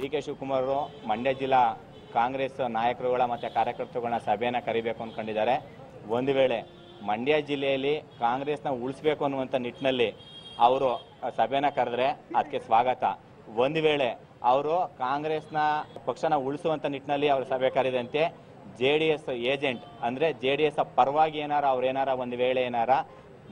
ಡಿ.ಕೆ. ಶಿವಕುಮಾರ್ ಅವರು ಮಂಡ್ಯ ಜಿಲ್ಲಾ ಕಾಂಗ್ರೆಸ್ ನಾಯಕರುಗಳ ಮತ್ತು ಕಾರ್ಯಕರ್ತರುಗಳನ್ನ ಸಭೆಯನ್ನು ಕರಿಬೇಕು ಅಂದ್ಕೊಂಡಿದ್ದಾರೆ. ಒಂದು ವೇಳೆ ಮಂಡ್ಯ ಜಿಲ್ಲೆಯಲ್ಲಿ ಕಾಂಗ್ರೆಸ್ನ ಉಳಿಸಬೇಕು ಅನ್ನುವಂಥ ನಿಟ್ಟಿನಲ್ಲಿ ಅವರು ಸಭೆನ ಕರೆದ್ರೆ ಅದಕ್ಕೆ ಸ್ವಾಗತ. ಒಂದು ವೇಳೆ ಅವರು ಕಾಂಗ್ರೆಸ್ನ ಪಕ್ಷನ ಉಳಿಸುವಂಥ ನಿಟ್ಟಿನಲ್ಲಿ ಅವರು ಸಭೆ ಕರೆದಂತೆ JDS ಏಜೆಂಟ್ ಅಂದರೆ JDS ಪರವಾಗಿ ಅವ್ರೇನಾರ ಒಂದು ವೇಳೆ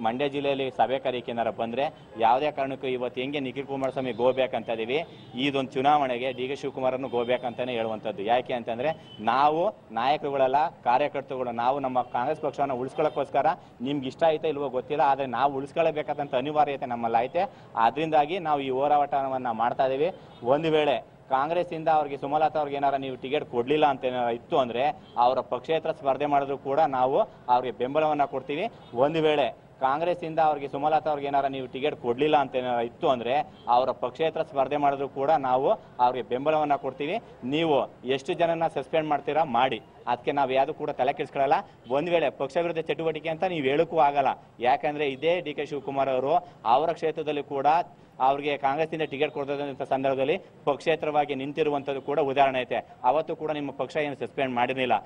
ಮಂಡ್ಯ ಜಿಲ್ಲೆಯಲ್ಲಿ ಸಭೆ ಕರೀಕೆ ಬಂದರೆ ಯಾವುದೇ ಕಾರಣಕ್ಕೂ ಇವತ್ತು ಹೆಂಗೆ ನಿಖಿಲ್ ಕುಮಾರಸ್ವಾಮಿ ಗೋಬೇಕಂತ ಇದೀವಿ, ಇದೊಂದು ಚುನಾವಣೆಗೆ ಡಿ.ಕೆ. ಶಿವಕುಮಾರನ್ನು ಗೋಬೇಕಂತಾನೆ ಹೇಳುವಂಥದ್ದು. ಯಾಕೆ ಅಂತಂದರೆ ನಾವು ನಾಯಕರುಗಳೆಲ್ಲ ಕಾರ್ಯಕರ್ತರುಗಳು, ನಾವು ನಮ್ಮ ಕಾಂಗ್ರೆಸ್ ಪಕ್ಷವನ್ನು ಉಳಿಸ್ಕೊಳ್ಳೋಕ್ಕೋಸ್ಕರ ನಿಮ್ಗೆ ಇಷ್ಟ ಆಯ್ತಾ ಇಲ್ವೋ ಗೊತ್ತಿಲ್ಲ, ಆದರೆ ನಾವು ಉಳಿಸ್ಕೊಳ್ಳೇಬೇಕಾದಂಥ ಅನಿವಾರ್ಯತೆ ನಮ್ಮಲ್ಲಿ ಐತೆ. ಅದರಿಂದಾಗಿ ನಾವು ಈ ಹೋರಾಟವನ್ನು ಮಾಡ್ತಾ ಇದ್ದೀವಿ. ಒಂದು ವೇಳೆ ಕಾಂಗ್ರೆಸ್ಸಿಂದ ಅವ್ರಿಗೆ ಸುಮಲತಾ ಅವ್ರಿಗೆ ನೀವು ಟಿಕೆಟ್ ಕೊಡಲಿಲ್ಲ ಅಂತ ಇತ್ತು ಅಂದರೆ ಅವರ ಪಕ್ಷೇತರ ಸ್ಪರ್ಧೆ ಮಾಡಿದ್ರು ಕೂಡ ನಾವು ಅವ್ರಿಗೆ ಬೆಂಬಲವನ್ನು ಕೊಡ್ತೀವಿ. ಒಂದು ವೇಳೆ ಕಾಂಗ್ರೆಸ್ಸಿಂದ ಅವ್ರಿಗೆ ಸುಮಲತಾ ಅವ್ರಿಗೆ ನೀವು ಟಿಕೆಟ್ ಕೊಡಲಿಲ್ಲ ಅಂತ ಇತ್ತು ಅಂದರೆ ಅವರ ಪಕ್ಷೇತರ ಸ್ಪರ್ಧೆ ಮಾಡಿದ್ರು ಕೂಡ ನಾವು ಅವ್ರಿಗೆ ಬೆಂಬಲವನ್ನು ಕೊಡ್ತೀವಿ. ನೀವು ಎಷ್ಟು ಜನನ ಸಸ್ಪೆಂಡ್ ಮಾಡ್ತೀರಾ ಮಾಡಿ, ಅದಕ್ಕೆ ನಾವು ಯಾವುದು ಕೂಡ ತಲೆ ಕೆಡಿಸ್ಕೊಳ್ಳಲ್ಲ. ಒಂದು ವೇಳೆ ಪಕ್ಷ ವಿರೋಧ ಚಟುವಟಿಕೆ ಅಂತ ನೀವು ಹೇಳೋಕ್ಕೂ ಆಗಲ್ಲ. ಯಾಕಂದರೆ ಇದೇ ಡಿ.ಕೆ. ಶಿವಕುಮಾರ್ ಅವರು ಅವರ ಕ್ಷೇತ್ರದಲ್ಲಿ ಕೂಡ ಅವ್ರಿಗೆ ಕಾಂಗ್ರೆಸ್ಸಿಂದ ಟಿಕೆಟ್ ಕೊಡದಂಥ ಸಂದರ್ಭದಲ್ಲಿ ಪಕ್ಷೇತರವಾಗಿ ನಿಂತಿರುವಂಥದ್ದು ಕೂಡ ಉದಾಹರಣೆ ಐತೆ. ಅವತ್ತು ಕೂಡ ನಿಮ್ಮ ಪಕ್ಷ ಏನು ಸಸ್ಪೆಂಡ್ ಮಾಡಿರಲಿಲ್ಲ.